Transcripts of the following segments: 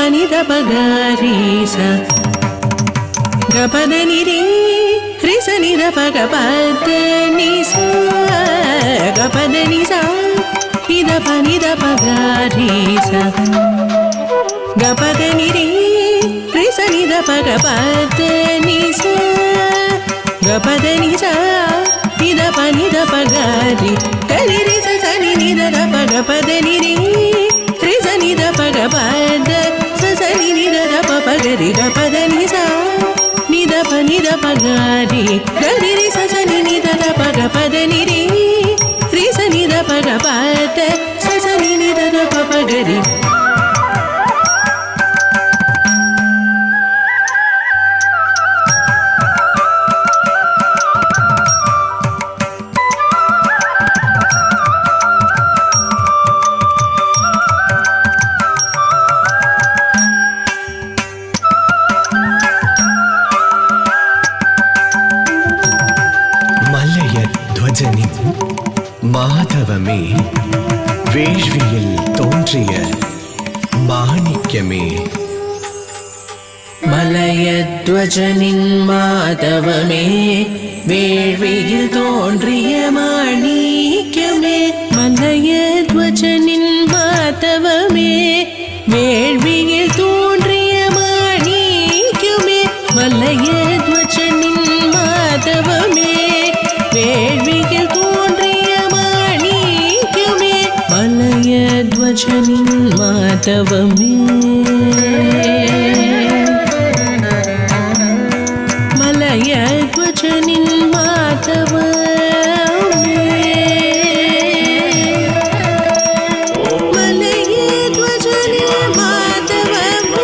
pani da pa ga re sa ga pa da ni re sa ni da pa ga pa da ni sa ga pa da ni sa ni da pa ga re sa ga pa da ni re sa ni da pa ga pa da ni sa ga pa da ni sa ni da pa ga re ga re sa sa ni da pa ga pa da ni re sa ni da pa ga pa da sa sa ni da pa pa ga re ga pa da ni sa ni da pa ga re ga re sa sa ni da pa ga pa da ni re sa ni da pa ga pa da sa sa ni da pa pa ga re மாதவமே வேள்வியில் தோன்றிய மாணிக்கமே மலயத்வஜனின் மாதவமே வேள்வியில் தோன்றிய மாணிக்கமே மலயத்வஜனின் மாதவமே வேள்வியில் தோன்றிய மாணிக்கமே மலயத்வஜனின் மாதவமே வேள்வியில் தோன்றிய மாணிக்கமே மலயத்வஜனின் மாதவமே மலயத்வஜனின் மாதவமே வேள்வியில் தோன்றிய மாணிக்கமே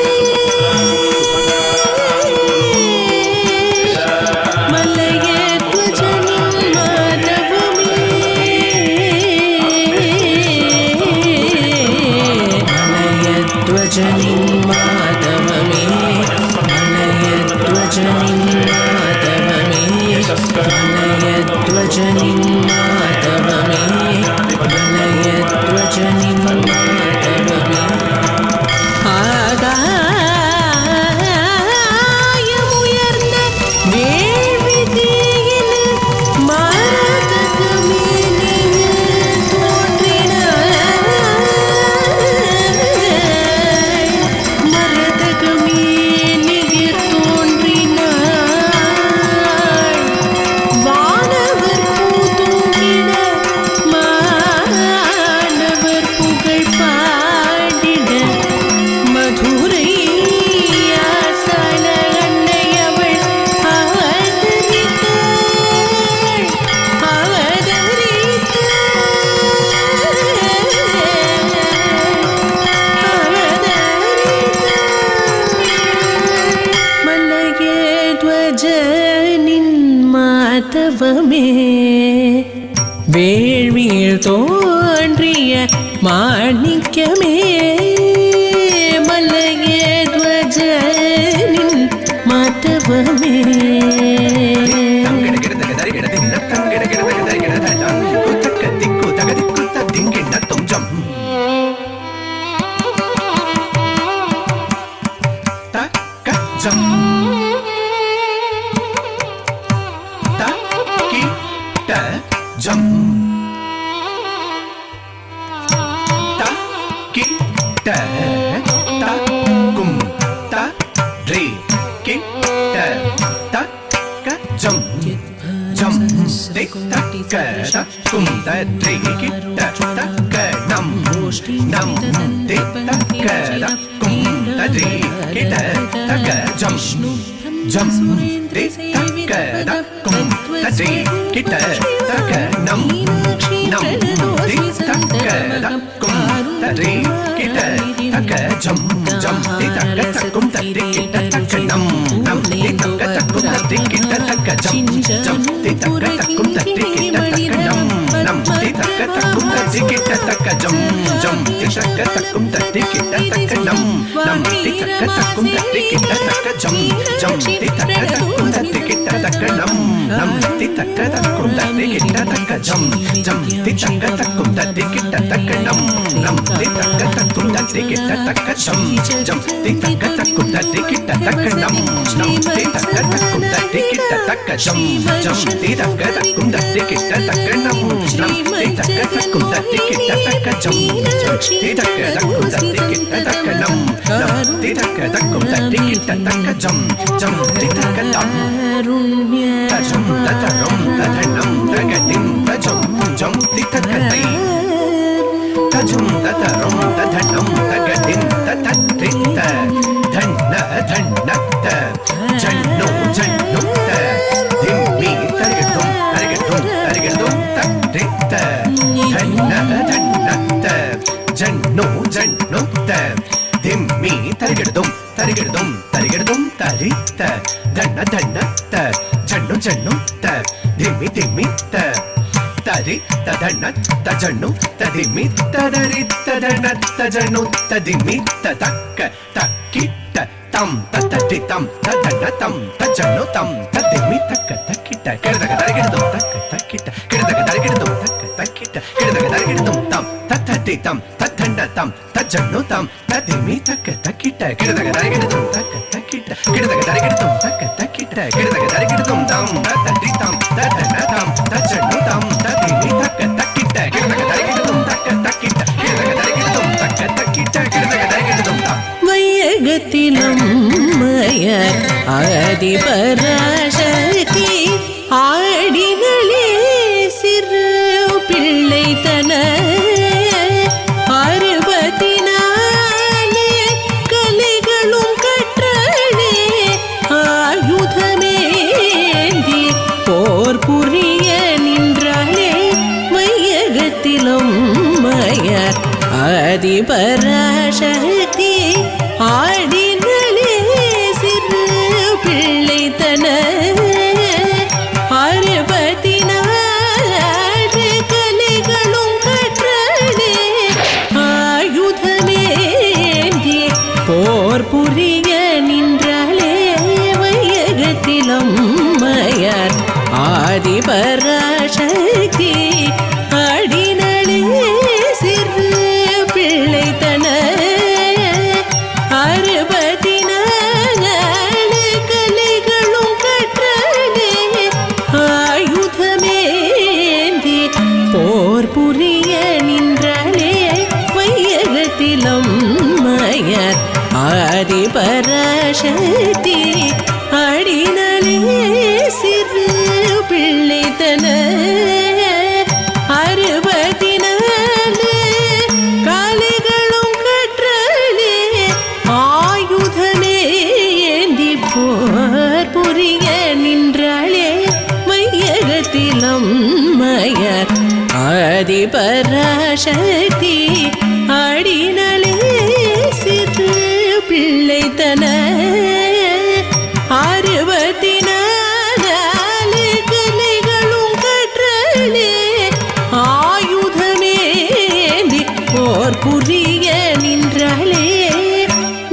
மலயத்வஜனின் மாதவமே Jam திகிட்ட தக்க ஜம் ஜம் திதக்க தக்குட்ட திகிட்ட தக்க நம் நம் திதக்க தக்குட்ட திகிட்ட தக்க ஜம் ஜம் திதக்க தக்குட்ட திகிட்ட தக்க நம் நம் திதக்க தக்குட்ட திகிட்ட தக்க ஜம் ஜம் திதக்க தக்குட்ட திகிட்ட தக்க நம் நம் திதக்க தக்குட்ட திகிட்ட தக்க ஜம் ஜம் திதக்க தம் தஜம் ததரம் ததனம் தகதிம் தஜம் ஜம் திதக்க தை தஜம் ததரம் ததனம் தகதிம் ததத்ரித்த தன்ன தன்னத்த ஜன்னோ ஜன்னுத்த திம்மி தரிகட்டும் தரிகட்டும் தரிகட்டும் தத்ரித்த தன்ன தன்னத்த ஜன்னோ ஜன்னுத்த திம்மி தரிகட்டும் தரிகட்டும் தரிகட்டும் தரித்த தன்ன தன்னத்த ஜன்னு ஜன்னுத்த திம்மி திம்மித்த தரி ததன தஜன்னு ததிமி ததரி ததன தஜன்னு ததிமி ததக்க தக்கிட்ட தம் தத்தட்டி தம் ததன தம் தஜன்னு தம் ததிமி தக்க தக்கிட்ட கிடதக தரகிடதும் தக்க தக்கிட்ட கிடதக தரகிடதும் தக்க தக்கிட்ட கிடதக தரகிடதும் தம் தத்தட்டி தம் தத்தண்ட தம் தஜன்னு தம் ததிமி தக்க தக்கிட்ட கிடதக தரகிடதும் தக்க தக்கிட்ட கிடதக தரகிடதும் தக்க தக்கிட்ட கிடதக தரகிடதும் தம் தத்தட்டி தம் ததன தம் தஜன்னு தம் ததிமி தக்க தக்கிட்ட கிடதக தரகிடதும் தக்க தக்கிட்ட கிடதக தரகிடதும் தக்க தக்கிட்ட கிடதக தரகிடதும் தம் வையகத்திலும் மயர் ஆதிபராசக்தி ஆடிகளே சிறு பிள்ளை தன அறுபத்தினாலே கலைகளும் கற்றளே ஆயுதமேந்தி போர் புரிய நின்றாளே வையகத்திலும் மயர் ஆதிபராசக்தி ஆடினளே சிறு பிள்ளை தன அறுபத்தினாலே கலைகளும் கற்றளே ஆயுதமேந்தி போர் புரிய நின்றாளே வையகத்திலும் மயர் ஆதிபராசக்தி ஆடினளே சிறு பிள்ளை தன அறுபத்தினாலே கலைகளும் கற்றளே ஆயுதமேந்தி போர் புரிய நின்றாளே வையகத்திலும் மயர் ஆதிபராசக்தி ஆடினளே சிறு பிள்ளை தன அறுபத்தினாலே கலைகளும் கற்றளே ஆயுதமேந்தி போர் புரிய நின்றாளே வையகத்திலும் மயர் ஆதிபராசக்தி ஆடினளே சிறு பிள்ளை தன அறுபத்தினாலே கலைகளும் கற்றளே ஆயுதமேந்தி போர் புரிய நின்றாளே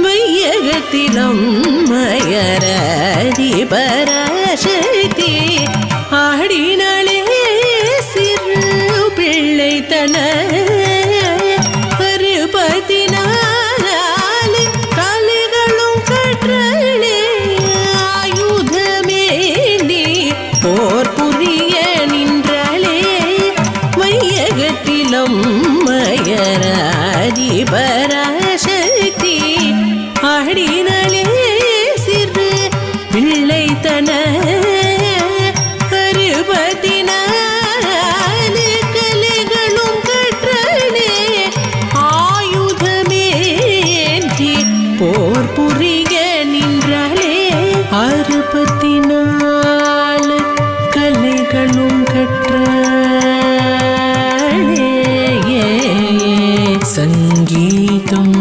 வையகத்திலும் மயர் ஆதிபராசக்தி ஆடினளே சிறு பிள்ளை தன அறுபத்தினாலே கலைகளும் கற்றளே ஆயுதமேந்தி போர் புரிய நின்றாளே வையகத்திலும் மயர் ஆதிபராசக்தி ஆடினளே சிறு பிள்ளை தன அறுபத்தினாலே கலைகளும் கற்றளே ஆயுதமேந்தி போர் புரிய நின்றாளே அறுபத்தினாலே கலைகளும் கற்றளே சங்கீதம்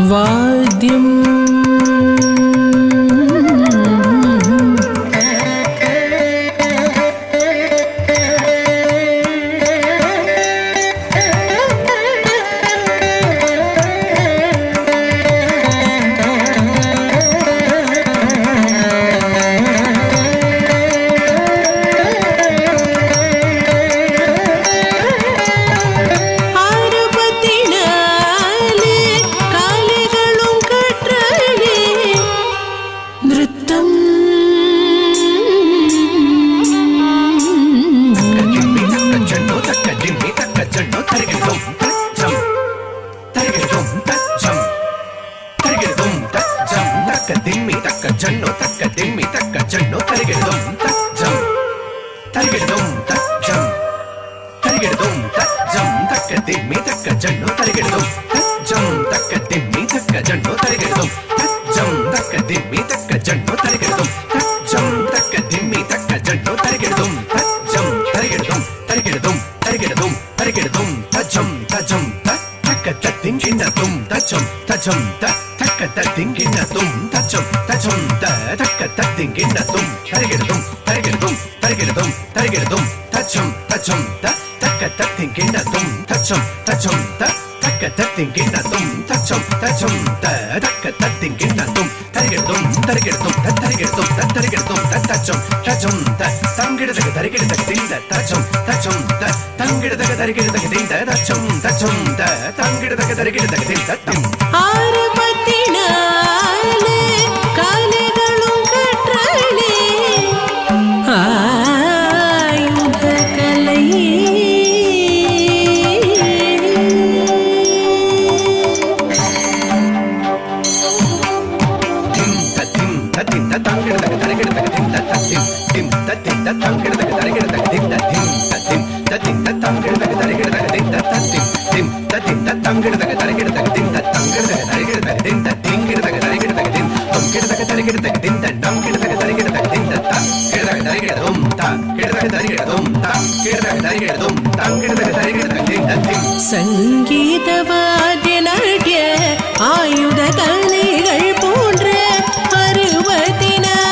வாத்தியம் ஜன்னு தரிகிடதும் தஜம் தரிகிடதும் தஜம் தரிகிடதும் தஜம் தக்க திம்மி தக்க ஜன்னு தரிகிடதும் தஜம் தக்க திம்மி தக்க ஜன்னு தரிகிடதும் தஜம் தக்க திம்மி தக்க ஜன்னு தரிகிடதும் தஜம் தக்க திம்மி தக்க ஜன்னு தரிகிடதும் தஜம் தரிகிடதும் தரிகிடதும் தரிகிடதும் தரிகிடதும் தஜம் தஜம் தக்க தத்திங்கினதும் தஜம் தஜம் தக்க தத்திங்கினதும் தஜம் தஜம் தக்க தத்திங்கினதும் தரிகிடதும் தரிகிடதும் தரிகிடதும் தரிகிடதும் தஜம் தஜம் தக்க தத்திங்கினதும் தஜம் தஜம் தக்க தத்திங்கினதும் தஜம் தஜம் தக்க தத்திங்கினதும் தரிகிடதும் தரிகிடதும் தரிகிடதும் தரிகிடதும் தஜம் தஜம் தங்கிடதக தரிகிடதக திந்த தஜம் தஜம் தங்கிடதக தரிகிடதக திந்த தஜம் தஜம் தங்கிடதக தரிகிடதக திந்த தம் ஆறு பத்தினாலே காலைகளும் கற்றாலே ஆயுத கலையே தங்கிடதக தரிகிடதக திந்த தம் திம் தத்திம் தங்கிடதக தரிகிடதக திந்த திம் தத்திம் தத்திம் தங்கிடதக தரிகிடதக திந்த தத்திம் திம் தத்திம் தங்கிடதக தரிகிடதக திந்த தங்கிடதக தரிகிடதக திந்த திங்கிடதக தரிகிடதக திந்த தொங்கிடதக தரிகிடதக திந்த நங்கிடதக தரிகிடதக திந்த தங்கிடதக தரிகிடதும் தங்கிடதக தரிகிடதும் தங்கிடதக தரிகிடதும் தங்கிடதக தரிகிடதக திந்த திம் சங்கீத வாத்திய நாட்டிய ஆயுத கலைகள் போன்ற அறுபதினாலே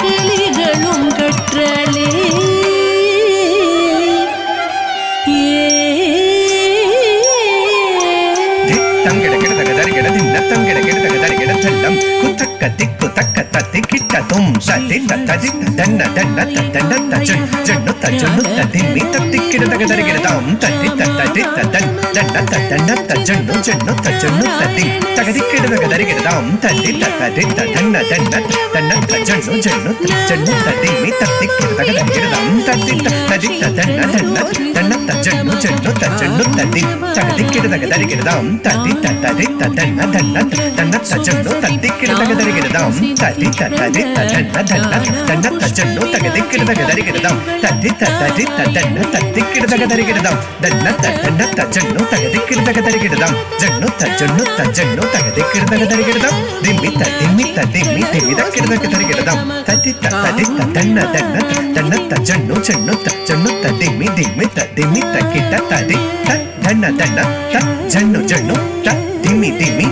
கலைகளும் கற்றாலே தங்கிடகிடதக தரிகிடதிந்த தங்கிடகிடதக தரிகிட செல்லம் குத்தக்க திக்கு தக்க தத்தி கிட்டதும் சதி ததி தன்ன தன்ன தன்ன தஜன் ஜன்னு தஜன்னு ததிமி தத்திக்கிடதக தரிகிடதாம் தத்தி தத்தி தன் தன்ன தன்ன தஜன்னு ஜன்னு தஜன்னு ததி தகதிக்கிடதக தரிகிடதாம் தத்தி ததி தன்ன தன்ன தன்ன தஜன்னு ஜன்னு ஜன்னு ததிமி தத்திக்கிடதக தரிகிடதாம் தத்தி ததி தன்ன தன்ன தன்ன தஜன்னு ஜன்னு தஜன்னு ததி தகதிக்கிடதக தரிகிடதாம் தத்தி ததி தன்ன தன்ன தன்ன தஜன்னு தத்திக்கிடதக தரிகிடதாம் தத்தி ததி தன்ன தன்ன தன்ன தஜன்னு தகதிக்கிடதக தரிகிடதாம் தத்தி ததி தன்ன தத்திக்கிடதக தரிகிடதாம் தன்ன தன்ன தஜன்னு தகதிக்கிடதக தரிகிடதாம் ஜன்னு தஜன்னு தஜன்னு தகதிக்கிடதக தரிகிடதாம் திம்மி திம்மி திம்மி திம்மி தக்கிடதக தரிகிடதாம் தத்தி ததி தன்ன தன்ன தன்ன தஜன்னு ஜன்னு தஜன்னு திம்மி திம்மி திம்மி தக்கிட்ட ததி தன்ன தன்ன ஜன்னு ஜன்னு திம்மி திம்மி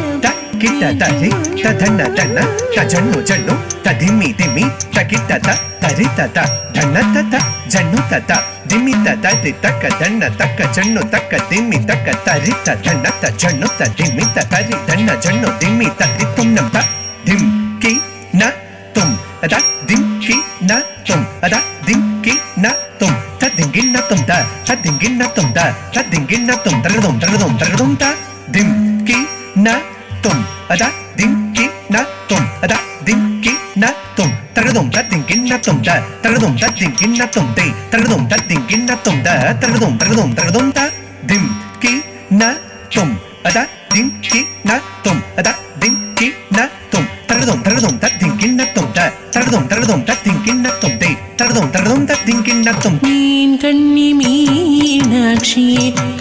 கிட்ட ததி தன்ன தன்ன தஜன்னு ஜன்னு திம்மி திம்மி தக்கிட்ட தரி தத தன்ன தத ஜன்னு தத திம்மி தத தக்க தன்ன தக்க ஜன்னு தக்க திம்மி தக்க தரி தன்ன தஜன்னு திம்மி தரி தன்ன ஜன்னு திம்மி தரி தும் த திம் கி ந தும் அத திம் கி ந தும் அத திம் கி ந தும் ததிங்கின்ன தும் த ததிங்கின்ன தும் த ததிங்கின்ன தும் தரதும் தரதும் தரதும் த திம் கி ந தும் அத திம் கி ந தும் அத திம் கி ந தும் தரதும் ததிங்கின்ன தும் த தரதும் ததிங்கின்ன தும் தே தரதும் ததிங்கின்ன தும் த தரதும் தரதும் தரதும் த திம் கி ந தும் அத திம் கி ந தும் அத திம் கி ந தும் தரதும் தரதும் ததிங்கின்ன தும் த தரதும் தரதும் ததிங்கின்ன தும் தே தரதும் தரதும் ததிங்கின்ன தும் மீன் கண்ணி மீனாட்சி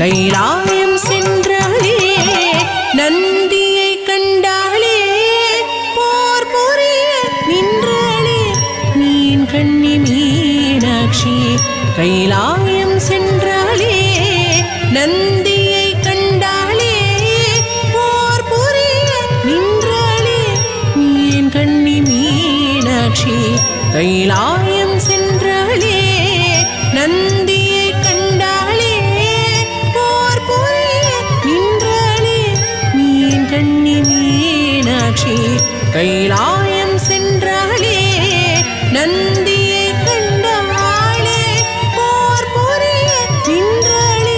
கைலாயம் சென்றாளே நந்தியை கண்டாளே போர் புரிய நின்றாளே மீன் கண்ணி மீனாட்சி கைலாயம் சென்றாளே நந்தியை கண்டாளே போர் புரிய நின்றாளே மீன் கண்ணி மீனாட்சி கைலாயம் சென்றாளே நந்தியை கண்டாளே போர் புரிய நின்றாளே மீன் கண்ணி மீனாட்சி கைலாயம் சென்றாளே நந்தியை கண்டாளே போர் புரிய நின்றாளே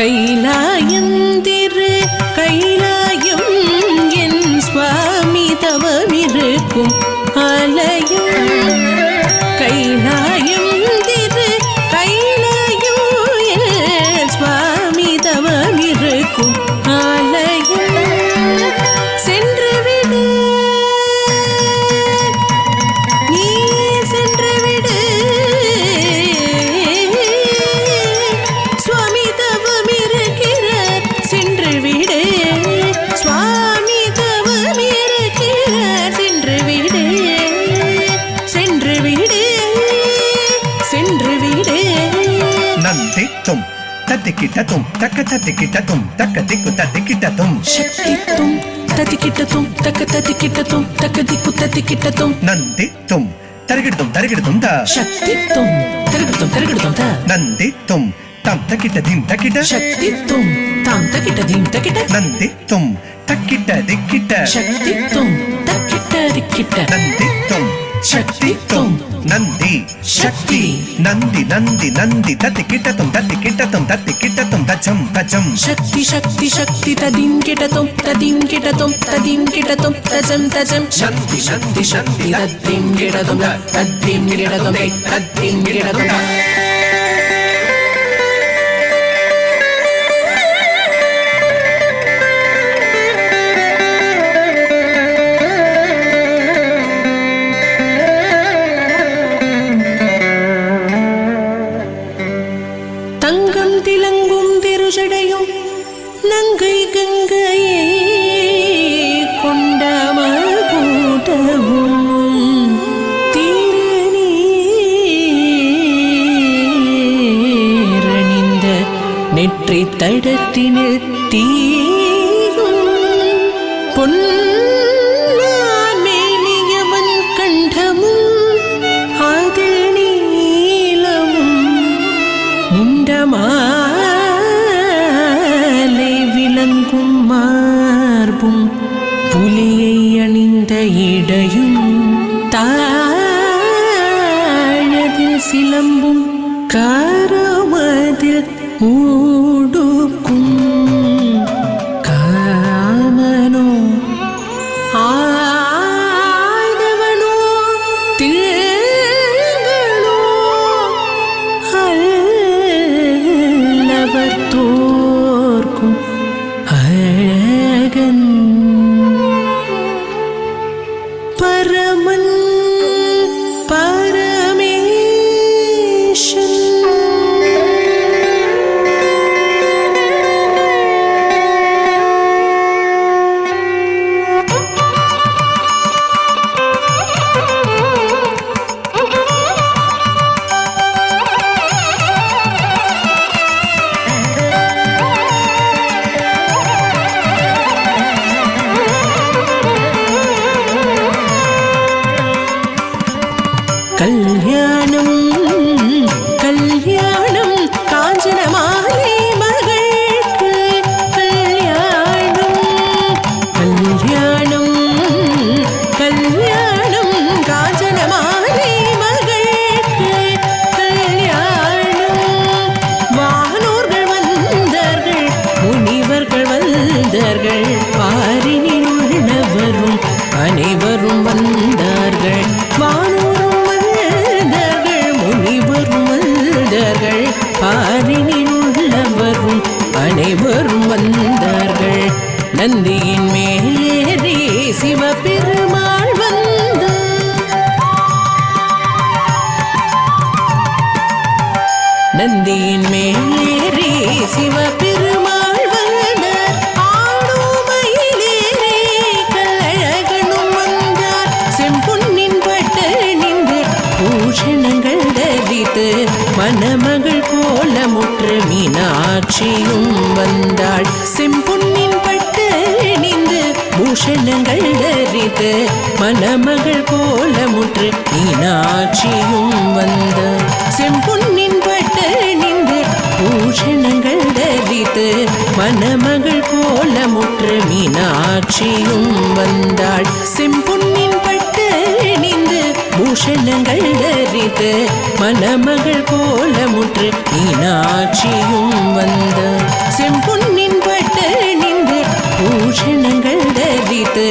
கைலாயம் திரு கைலாயம் என் சுவாமி தவமிருக்கும் ஆலயம். கைலாயம் திரு கைலாயம் என் சுவாமி தவமிருக்கும் ஆலயம். சென்று விடு நீ சென்று விடு சுவாமி தவமிருக்கிறார். சென்று விடு சுவாமி தவமிருக்கிறார். சென்று விடு சென்று விடு சென்று விடு. நந்தித்தும் தத்திக்கிட்டதும் தக்க தத்திக்கிட்டதும் தக்க திக்கு தத்திக்கிட்டதும் சக்தித்தும் தத்திக்கிட்டதும் தக்க தத்திக்கிட்டதும் தக்க திக்கு தத்திக்கிட்டதும். நந்தித்தும் தருகிடுதும் தருகிடுதும் த சக்தித்தும் தருகிடுதும் தருகிடுதும் த. நந்தித்தும் தம் தக்கிட்டதிம் தக்கிட்ட சக்தித்தும் தாம் தக்கிட்டதிம் தக்கிட்ட. நந்தித்தும் தக்கிட்ட திக்கிட்ட சக்தித்தும் தக்கிட்ட திக்கிட்ட. நந்தித்தும் சக்தித்தும் நந்தி சக்தி நந்தி நந்தி நந்தி தத்திக்கிட்டதும் தத்திக்கிட்டதும் தத்திக்கிட்டதும் தச்சம் தச்சம். சக்தி சக்தி சக்தி ததிம் கிட்டதும் ததிம் கிட்டதும் ததிம் கிட்டதும் தஜம் தஜம். சக்தி சக்தி சக்தி ததிம் கிட்டதும் ததிம் கிட்டதும் ததிம் கிட்டதும். தங்கம் திலங்கும் திருஜடையும் நங்கை கங்கையே கொண்ட மகுடமும் திருநீரணிந்த நெற்றி தடத்தினில் தீயும் பொன்னான் மேனியவன் கண்டமும் அதில் நீலமும் முண்டமாலை விளங்கும் மார்பும் புலியை அணிந்த இடையும் தாழதில் சிலம்பும் காரமதில் ஊடுக்கும் காமனோ ஆதவனோ திங்களோ அல்லவர் தோர்க்கும் அழகன் பரமன் பரமேஷன். கல்யாணம் கல்யாணம் காஞ்சனமாலை மகளுக்கு கல்யாணம். கல்யாணம் கல்யாணம் காஞ்சனமாலை மகளுக்கு கல்யாணம். வானோர்கள் வந்தார்கள் முனிவர்கள் வந்தார்கள் பாரினில் உள்ளவரும் அனைவரும் வந்தார்கள். வானோரும் முனிவரும் வந்தார்கள் பாரினில் உள்ளவரும் அனைவரும் வந்தார்கள். நந்தியின் மேலேறி சிவபெருமாள் வந்தார். நந்தியின் மேலேறி சிவபெருமாள் வந்தார். ஆடுமயிலேறி கள்ளழகனும் வந்தார். செம்பொன்னின் பட்டு நின்று பூஷணங்கள் தரித்து மணமகள் கோலமுற்று மீனாட்சியும் வந்தாள். செம்பொன்னின் பட்டு நின்று பூஷணங்கள் தரித்து மணமகள் கோலமுற்று மீனாட்சியும் வந்தாள். செம்பொன்னின் பட்டு நின்று பூஷணங்கள் தரித்து மணமகள் கோலமுற்று மீனாட்சியும் வந்தாள். செம்பொன்னின் பட்டு நின்று பூஷணங்கள் தரித்து தரித்து மணமகள் கோலமுற்று மீனாட்சியும் வந்தாள். செம்பொன்னின் பட்டு நின்று பூஷணங்கள் தரித்து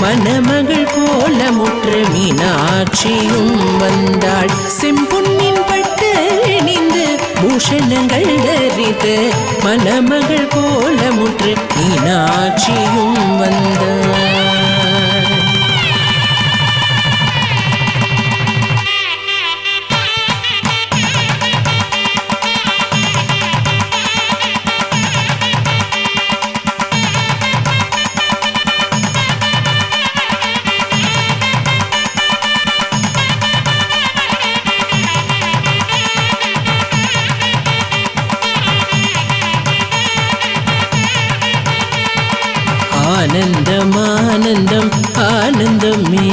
மணமகள் கோலமுற்று மீனாட்சியும் வந்தாள். செம்பொன்னின் பட்டு நின்று பூஷணங்கள் தரித்து மணமகள் கோலமுற்று மீனாட்சியும் வந்தாள். ஆனந்தம் ஆனந்தம் ஆனந்தமே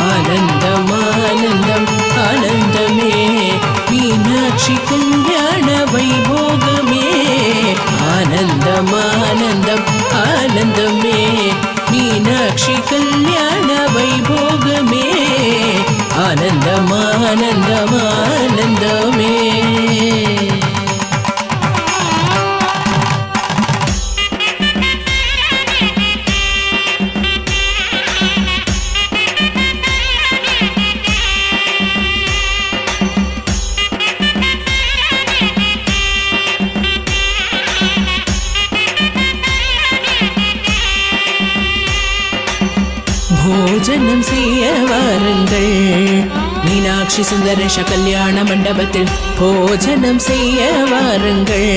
ஆனந்தம் ஆனந்தம் ஆனந்தமே மீனாட்சி கல்யாண வைபோகமே ஆனந்தம் ஆனந்தம் ஆனந்தமே மீனாட்சி கல்யாண வைபோகமே ஆனந்தம் ஆனந்தம் ஆனந்தமே. போஜனம் செய்ய வாருங்கள் மீனாட்சி சுந்தரேஷ கல்யாண மண்டபத்தில் போஜனம் செய்ய வாருங்கள்.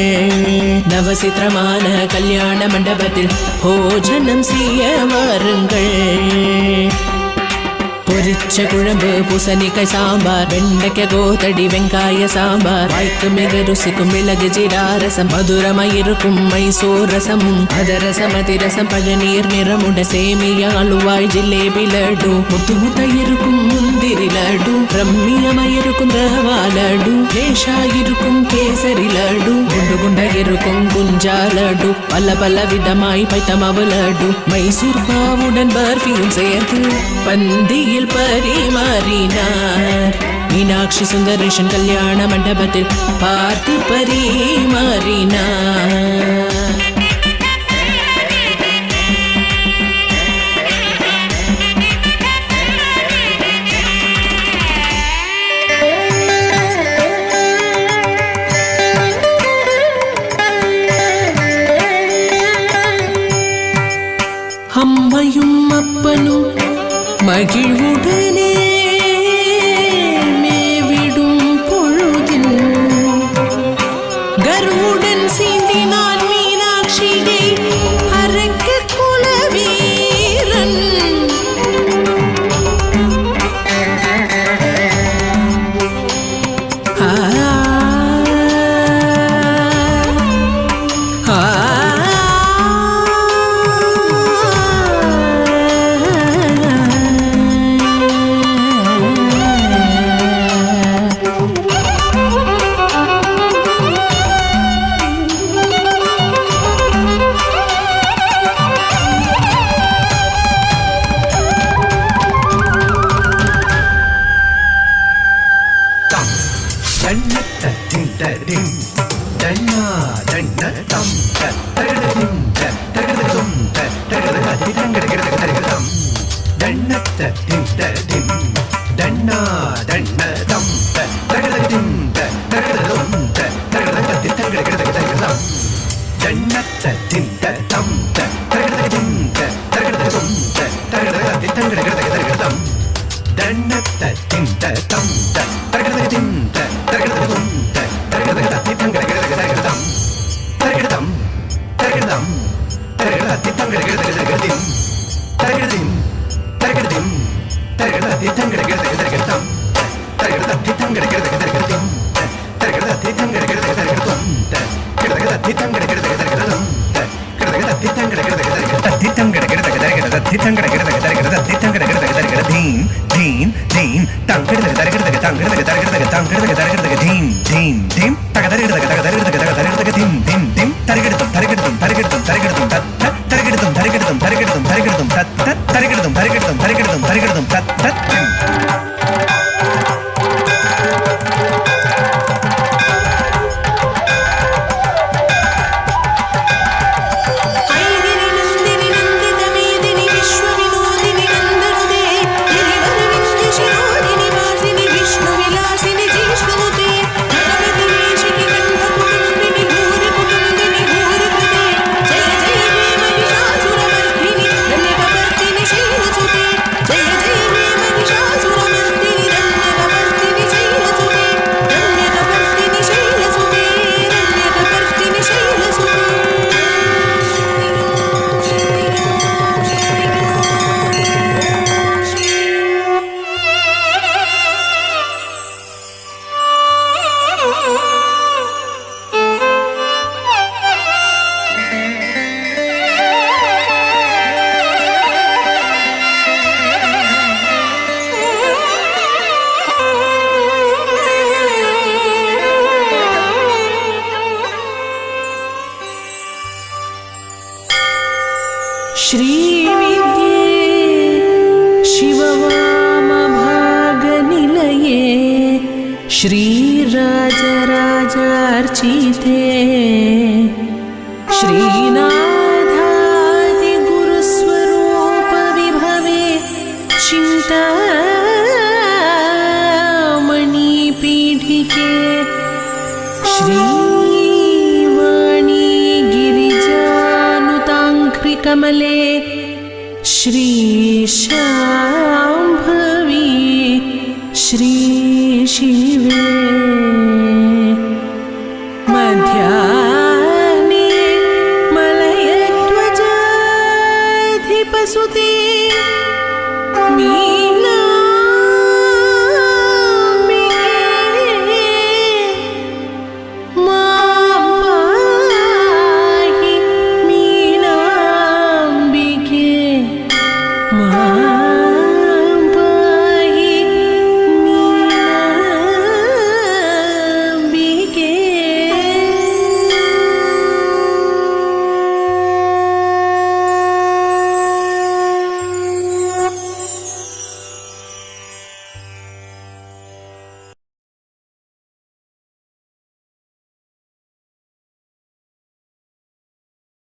நவசித்திரமான கல்யாண மண்டபத்தில் போஜனம் செய்ய வாருங்கள். பொரிச்ச குழம்பு பூசணிக்காய் சாம்பார் வெண்டைக்காய் கோத்தடி வெங்காய சாம்பார் வாய்க்கு மிக ருசிக்கும் மிளகு ஜீராரசம் மதுரமாயிருக்கும் மைசூர் ரசமும் அதரசம் அதிரசம் பழநீர் நிறமுட சேமியா அலுவாய் ஜிலேபி லட்டு முத்து முட்டையிருக்கும் முந்திரி லட்டு ரம்மியமாயிருக்கும் ரவா லட்டு லேஷாயிருக்கும் கேசரி லட்டு குண்டு குண்டாயிருக்கும் குஞ்சா லட்டு பல பல விதமாய் பைத்தமாவு லட்டு மைசூர் பாவுடன் பர்ஃபியும் சேர்த்து பந்தியில் பரிமாறினார். மீனாட்சி சுந்தரேஷன் கல்யாண மண்டபத்தில் பார்த்து பரிமாறினார். அம்மையும் அப்பனும் மகிழ்வுடனே மேவிடும் பொழுதில் கர்வுடன் சீண்டினான் மீனாட்சியை அரக்க குலவீரன். Targetum தரிகிடதும் தரிகிடதும் தரிகிடதும் தத் தத் தரிகிடதும் தரிகிடதும் தரிகிடதும் தரிகிடதும் தத் தத் श्रीविद्ये शिववामभागनिलये श्रीराजराजार्चिते श्रीनाथादिगुरुस्वरूपविभवे चिन्तामणिपीठिके कमले श्री शाम्भवी श्री शिवे मध्याह्ने मलयध्वजाधिपसुते मी